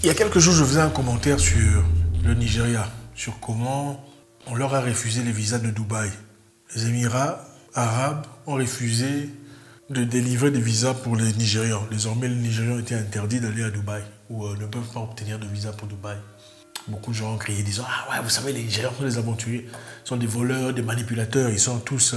Il y a quelques jours, je faisais un commentaire sur le Nigeria, sur comment on leur a refusé les visas de Dubaï. Les Émirats arabes ont refusé de délivrer des visas pour les Nigérians. Désormais, les Nigérians étaient interdits d'aller à Dubaï ou ne peuvent pas obtenir de visa pour Dubaï. Beaucoup de gens ont crié disant « Ah ouais, vous savez, les Nigérians sont des aventuriers, ils sont des voleurs, des manipulateurs, ils sont tous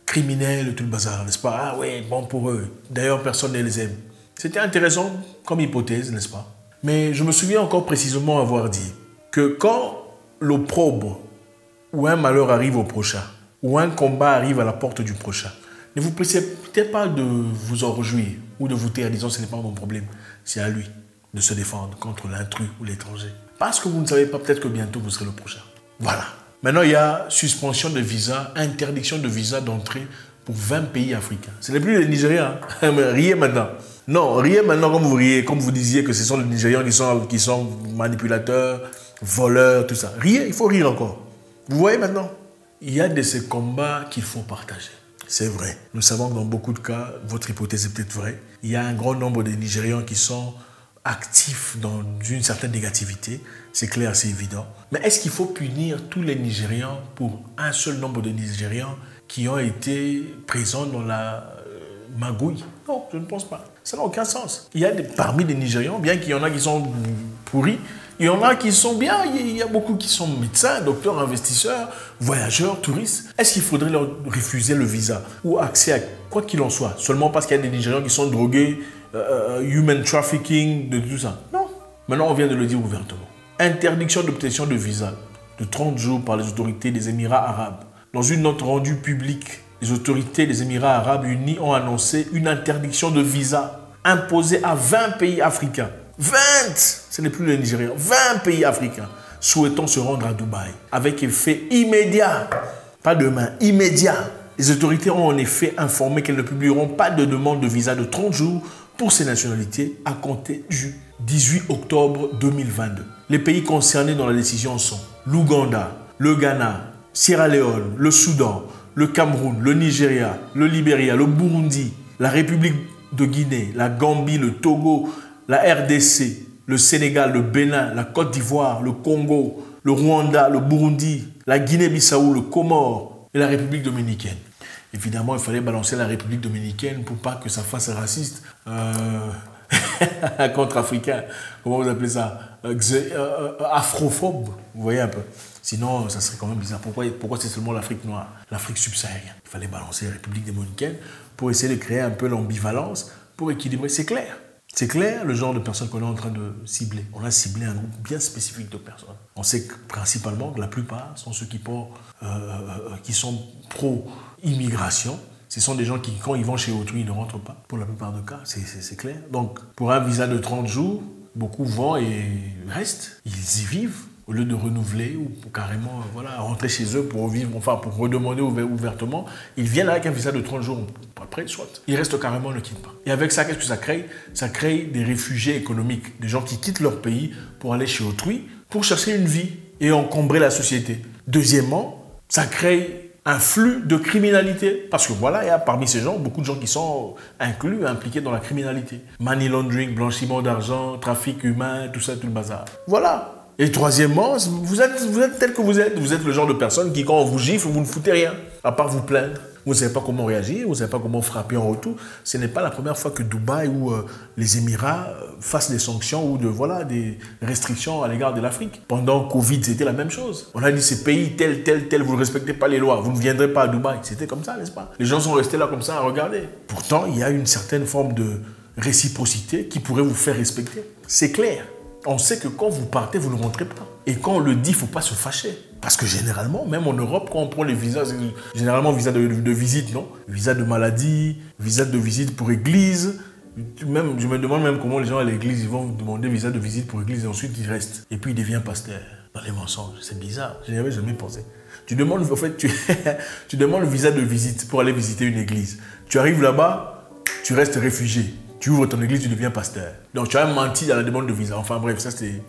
criminels et tout le bazar, n'est-ce pas? Ah ouais, bon pour eux. D'ailleurs, personne ne les aime. » C'était intéressant comme hypothèse, n'est-ce pas? Mais je me souviens encore précisément avoir dit que quand l'opprobre ou un malheur arrive au prochain, ou un combat arrive à la porte du prochain, ne vous précipitez pas de vous en réjouir ou de vous taire, disant ce n'est pas mon problème, c'est à lui de se défendre contre l'intrus ou l'étranger. Parce que vous ne savez pas, peut-être que bientôt vous serez le prochain. Voilà. Maintenant, il y a suspension de visa, interdiction de visa d'entrée pour 20 pays africains. Ce n'est plus les Nigériens. Riez maintenant. Non, riez maintenant comme vous riez, comme vous disiez que ce sont les Nigérians qui sont manipulateurs, voleurs, tout ça. Riez, il faut rire encore. Vous voyez maintenant? Il y a de ces combats qu'il faut partager. C'est vrai. Nous savons que dans beaucoup de cas, votre hypothèse est peut-être vraie. Il y a un grand nombre de Nigérians qui sont actifs dans une certaine négativité. C'est clair, c'est évident. Mais est-ce qu'il faut punir tous les Nigérians pour un seul nombre de Nigérians qui ont été présents dans la magouille? Non, je ne pense pas. Ça n'a aucun sens. Il y a parmi les Nigérians, bien qu'il y en a qui sont pourris, il y en a qui sont bien, il y a beaucoup qui sont médecins, docteurs, investisseurs, voyageurs, touristes. Est-ce qu'il faudrait leur refuser le visa ou accès à quoi qu'il en soit, seulement parce qu'il y a des Nigérians qui sont drogués, human trafficking, de tout ça? Non. Maintenant, on vient de le dire ouvertement. Interdiction d'obtention de visa de 30 jours par les autorités des Émirats arabes. Dans une note rendue publique, les autorités des Émirats arabes unis ont annoncé une interdiction de visa imposée à 20 pays africains. 20! Ce n'est plus les Nigériens. 20 pays africains souhaitant se rendre à Dubaï avec effet immédiat. Pas demain, immédiat. Les autorités ont en effet informé qu'elles ne publieront pas de demande de visa de 30 jours pour ces nationalités à compter du 18 octobre 2022. Les pays concernés dans la décision sont l'Ouganda, le Ghana, Sierra Leone, le Soudan, le Cameroun, le Nigeria, le Libéria, le Burundi, la République de Guinée, la Gambie, le Togo, la RDC, le Sénégal, le Bénin, la Côte d'Ivoire, le Congo, le Rwanda, le Burundi, la Guinée-Bissau, le Comore et la République dominicaine. Évidemment, il fallait balancer la République dominicaine pour pas que ça fasse raciste contre africain. Comment vous appelez ça? Afrophobe, vous voyez un peu. Sinon, ça serait quand même bizarre. Pourquoi c'est seulement l'Afrique noire, l'Afrique subsaharienne? Il fallait balancer la République dominicaine pour essayer de créer un peu l'ambivalence, pour équilibrer. C'est clair. C'est clair le genre de personnes qu'on est en train de cibler. On a ciblé un groupe bien spécifique de personnes. On sait que, principalement que la plupart sont ceux qui sont pro-immigration. Ce sont des gens qui, quand ils vont chez autrui, ils ne rentrent pas. Pour la plupart des cas, c'est clair. Donc, pour un visa de 30 jours, beaucoup vont et restent. Ils y vivent. Au lieu de renouveler ou pour carrément rentrer chez eux pour vivre, pour redemander ouvertement, ils viennent avec un visa de 30 jours. Après, soit. Ils restent carrément, ne quittent pas. Et avec ça, qu'est-ce que ça crée? Ça crée des réfugiés économiques, des gens qui quittent leur pays pour aller chez autrui, pour chercher une vie et encombrer la société. Deuxièmement, ça crée un flux de criminalité. Parce que il y a parmi ces gens, beaucoup de gens qui sont impliqués dans la criminalité. Money laundering, blanchiment d'argent, trafic humain, tout ça, tout le bazar. Voilà. Et troisièmement, vous êtes tel que vous êtes. Vous êtes le genre de personne qui, quand on vous gifle, vous ne foutez rien, à part vous plaindre. Vous ne savez pas comment réagir, vous ne savez pas comment frapper en retour. Ce n'est pas la première fois que Dubaï ou les Émirats fassent des sanctions ou des restrictions à l'égard de l'Afrique. Pendant Covid, c'était la même chose. On a dit ces pays tel, vous ne respectez pas les lois, vous ne viendrez pas à Dubaï. C'était comme ça, n'est-ce pas? Les gens sont restés là comme ça à regarder. Pourtant, il y a une certaine forme de réciprocité qui pourrait vous faire respecter. C'est clair. On sait que quand vous partez, vous ne rentrez pas. Et quand on le dit, il ne faut pas se fâcher. Parce que généralement, même en Europe, quand on prend les visas, c'est généralement visa de visite, non? Visa de maladie, visa de visite pour église. Je me demande même comment les gens à l'église, ils vont demander visa de visite pour église et ensuite ils restent. Et puis il devient pasteur dans les mensonges. C'est bizarre, je n'y avais jamais pensé. Tu demandes le visa de visite pour aller visiter une église. Tu arrives là-bas, tu restes réfugié. Tu ouvres ton église, tu deviens pasteur. Donc tu as menti à la demande de visa. Enfin bref, ça c'est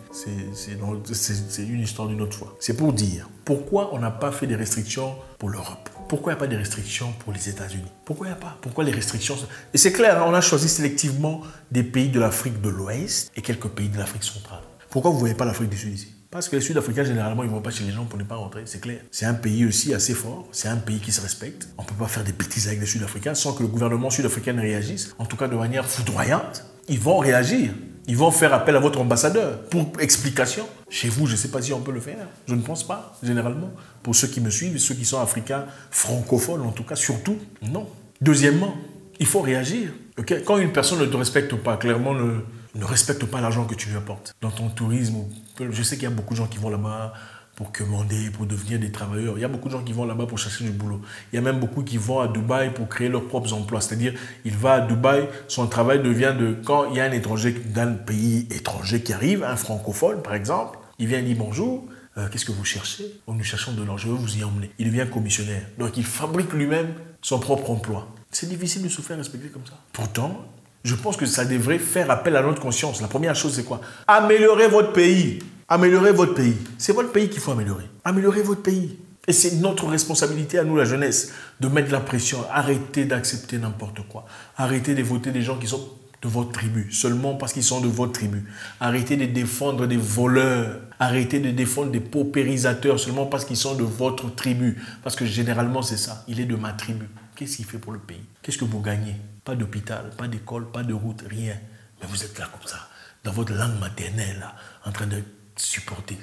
une histoire d'une autre fois. C'est pour dire pourquoi on n'a pas fait des restrictions pour l'Europe. Pourquoi il n'y a pas de restrictions pour les États-Unis? Pourquoi il n'y a pas? Pourquoi les restrictions? Et c'est clair, on a choisi sélectivement des pays de l'Afrique de l'Ouest et quelques pays de l'Afrique centrale. Pourquoi vous ne voyez pas l'Afrique du Sud ici? Parce que les Sud-Africains, généralement, ils ne vont pas chez les gens pour ne pas rentrer, c'est clair. C'est un pays aussi assez fort, c'est un pays qui se respecte. On ne peut pas faire des bêtises avec les Sud-Africains sans que le gouvernement sud-africain réagisse, en tout cas de manière foudroyante. Ils vont réagir. Ils vont faire appel à votre ambassadeur pour explication. Chez vous, je ne sais pas si on peut le faire. Je ne pense pas, généralement. Pour ceux qui me suivent, ceux qui sont africains, francophones en tout cas, surtout, non. Deuxièmement, il faut réagir. Okay? Quand une personne ne te respecte pas, clairement, ne respecte pas l'argent que tu lui apportes. Dans ton tourisme, je sais qu'il y a beaucoup de gens qui vont là-bas pour commander, pour devenir des travailleurs. Il y a beaucoup de gens qui vont là-bas pour chercher du boulot. Il y a même beaucoup qui vont à Dubaï pour créer leurs propres emplois. C'est-à-dire, il va à Dubaï, son travail devient de... Quand il y a un étranger d'un pays étranger qui arrive, un francophone par exemple, il vient et dit bonjour, qu'est-ce que vous cherchez? Oh, nous cherchons de l'argent, je veux vous y emmener. Il devient commissionnaire. Donc il fabrique lui-même son propre emploi. C'est difficile de se faire respecter comme ça. Pourtant, je pense que ça devrait faire appel à notre conscience. La première chose, c'est quoi? Améliorer votre pays. Améliorer votre pays. C'est votre pays qu'il faut améliorer. Améliorer votre pays. Et c'est notre responsabilité à nous, la jeunesse, de mettre la pression. Arrêtez d'accepter n'importe quoi. Arrêtez de voter des gens qui sont de votre tribu, seulement parce qu'ils sont de votre tribu. Arrêtez de défendre des voleurs. Arrêtez de défendre des paupérisateurs seulement parce qu'ils sont de votre tribu. Parce que généralement, c'est ça. Il est de ma tribu. Qu'est-ce qu'il fait pour le pays? Qu'est-ce que vous gagnez? Pas d'hôpital, pas d'école, pas de route, rien. Mais vous êtes là comme ça, dans votre langue maternelle, là, en train de supporter.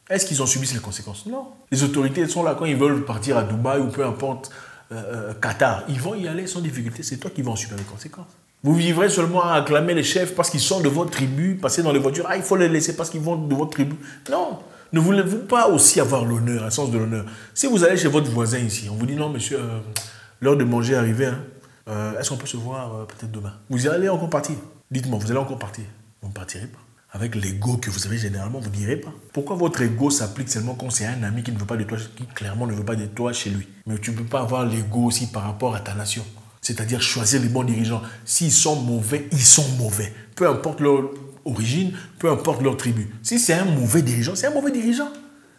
Est-ce qu'ils en subissent les conséquences? Non. Les autorités sont là quand ils veulent partir à Dubaï ou peu importe, Qatar. Ils vont y aller sans difficulté. C'est toi qui vas en subir les conséquences. Vous vivrez seulement à acclamer les chefs parce qu'ils sont de votre tribu, passer dans les voitures. Ah, il faut les laisser parce qu'ils vont de votre tribu. Non. Ne voulez-vous pas aussi avoir l'honneur, un sens de l'honneur? Si vous allez chez votre voisin ici, on vous dit non, monsieur, l'heure de manger est arrivée. Hein. Est-ce qu'on peut se voir peut-être demain? Vous allez encore partir? Dites-moi, vous allez encore partir? Vous ne partirez pas. Avec l'ego que vous avez généralement, vous ne direz pas. Pourquoi votre ego s'applique seulement quand c'est un ami qui ne veut pas de toi, qui clairement ne veut pas de toi chez lui? Mais tu ne peux pas avoir l'ego aussi par rapport à ta nation. C'est-à-dire choisir les bons dirigeants. S'ils sont mauvais, ils sont mauvais. Peu importe leur origine, peu importe leur tribu. Si c'est un mauvais dirigeant, c'est un mauvais dirigeant.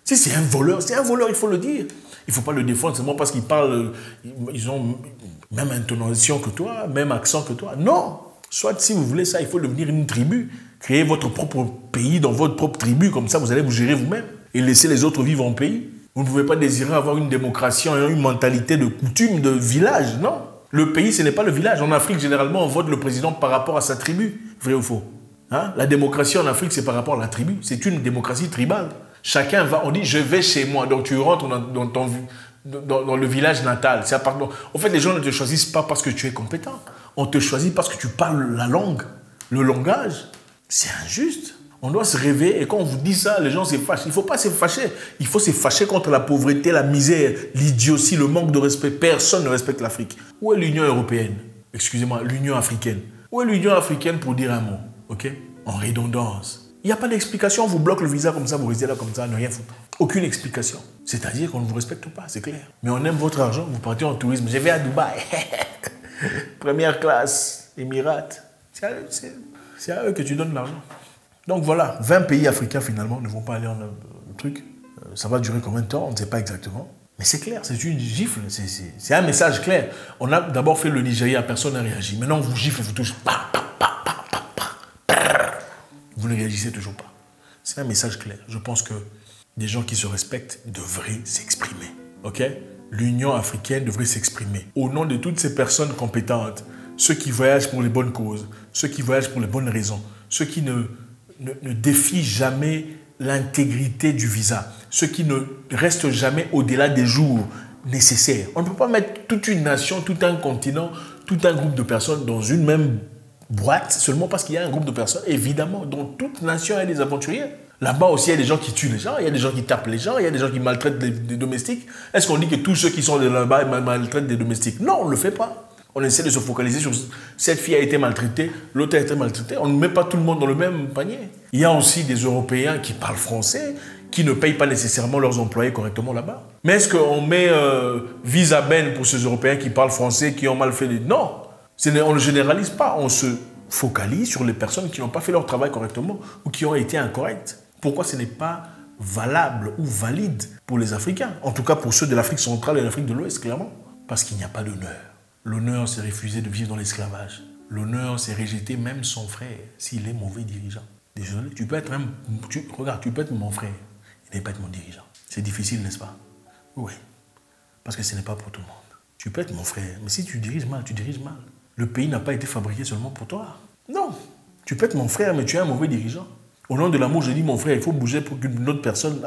Si c'est un voleur, il faut le dire. Il ne faut pas le défendre seulement parce qu'ils parlent, ils ont même intonation que toi, même accent que toi. Non. Soit si vous voulez ça, il faut devenir une tribu. Créer votre propre pays dans votre propre tribu. Comme ça, vous allez vous gérer vous-même et laisser les autres vivre en pays. Vous ne pouvez pas désirer avoir une démocratie, une mentalité de coutume, de village. Non. Le pays, ce n'est pas le village. En Afrique, généralement, on vote le président par rapport à sa tribu. Vrai ou faux? Hein? La démocratie en Afrique, c'est par rapport à la tribu. C'est une démocratie tribale. Chacun va, on dit, je vais chez moi. Donc, tu rentres dans le village natal. En fait, les gens ne te choisissent pas parce que tu es compétent. On te choisit parce que tu parles la langue, le langage. C'est injuste. On doit se réveiller et quand on vous dit ça, les gens se fâchent. Il ne faut pas se fâcher. Il faut se fâcher contre la pauvreté, la misère, l'idiotie, le manque de respect. Personne ne respecte l'Afrique. Où est l'Union européenne? Excusez-moi, l'Union africaine. Où est l'Union africaine pour dire un mot? Ok? En redondance. Il n'y a pas d'explication. On vous bloque le visa comme ça, vous restez là comme ça, ne rien foutre. Aucune explication. C'est-à-dire qu'on ne vous respecte pas, c'est clair. Mais on aime votre argent, vous partez en tourisme. Je vais à Dubaï. Première classe, Émirats. C'est à eux que tu donnes l'argent. Donc voilà, 20 pays africains finalement ne vont pas aller en truc. Ça va durer combien de temps? On ne sait pas exactement. Mais c'est clair, c'est une gifle. C'est un message clair. On a d'abord fait le Nigeria, personne n'a réagi. Maintenant on vous gifle, vous touche. Vous ne réagissez toujours pas. C'est un message clair. Je pense que des gens qui se respectent devraient s'exprimer. Ok? L'Union africaine devrait s'exprimer. Au nom de toutes ces personnes compétentes, ceux qui voyagent pour les bonnes causes, ceux qui voyagent pour les bonnes raisons, ceux qui ne défient jamais l'intégrité du visa, ceux qui ne restent jamais au-delà des jours nécessaires. On ne peut pas mettre toute une nation, tout un continent, tout un groupe de personnes dans une même boîte seulement parce qu'il y a un groupe de personnes. Évidemment, dans toute nation, il y a des aventuriers. Là-bas aussi, il y a des gens qui tuent les gens, il y a des gens qui tapent les gens, il y a des gens qui maltraitent des domestiques. Est-ce qu'on dit que tous ceux qui sont là-bas maltraitent des domestiques? Non, on ne le fait pas. On essaie de se focaliser sur cette fille a été maltraitée, l'autre a été maltraité. On ne met pas tout le monde dans le même panier. Il y a aussi des Européens qui parlent français, qui ne payent pas nécessairement leurs employés correctement là-bas. Mais est-ce qu'on met visa ben pour ces Européens qui parlent français, qui ont mal fait des... Non, on ne généralise pas. On se focalise sur les personnes qui n'ont pas fait leur travail correctement ou qui ont été incorrectes. Pourquoi ce n'est pas valable ou valide pour les Africains? En tout cas pour ceux de l'Afrique centrale et de l'Afrique de l'Ouest, clairement. Parce qu'il n'y a pas d'honneur. L'honneur, c'est refuser de vivre dans l'esclavage. L'honneur, c'est rejeter même son frère s'il est mauvais dirigeant. Désolé, tu peux être regarde, tu peux être mon frère et ne pas être mon dirigeant. C'est difficile, n'est-ce pas? Oui. Parce que ce n'est pas pour tout le monde. Tu peux être mon frère, mais si tu diriges mal, tu diriges mal. Le pays n'a pas été fabriqué seulement pour toi. Non. Tu peux être mon frère, mais tu es un mauvais dirigeant. Au nom de l'amour, je dis, mon frère, il faut bouger pour qu'une autre personne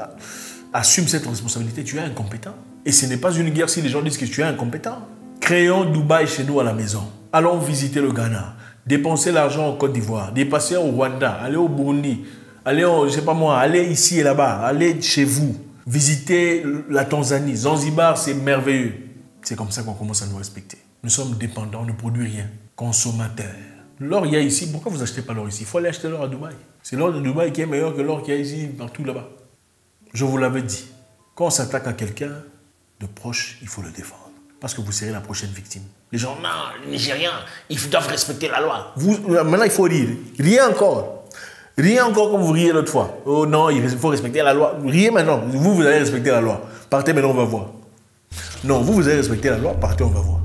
assume cette responsabilité. Tu es incompétent. Et ce n'est pas une guerre si les gens disent que tu es incompétent. Créons Dubaï chez nous à la maison. Allons visiter le Ghana. Dépenser l'argent en Côte d'Ivoire. Dépenser au Rwanda. Aller au Burundi. Aller, je sais pas moi, aller ici et là-bas. Aller chez vous. Visiter la Tanzanie. Zanzibar, c'est merveilleux. C'est comme ça qu'on commence à nous respecter. Nous sommes dépendants, on ne produit rien. Consommateurs. L'or, il y a ici. Pourquoi vous n'achetez pas l'or ici? Il faut aller acheter l'or à Dubaï. C'est l'or de Dubaï qui est meilleur que l'or qu'il y a ici, partout là-bas. Je vous l'avais dit. Quand on s'attaque à quelqu'un de proche, il faut le défendre. Parce que vous serez la prochaine victime. Les gens, non, les Nigériens, ils doivent respecter la loi. Maintenant, il faut rire. Riez encore. Riez encore comme vous riez l'autre fois. Oh non, il faut respecter la loi. Riez maintenant. Vous allez respecter la loi. Partez maintenant, on va voir. Non, vous allez respecter la loi. Partez, on va voir.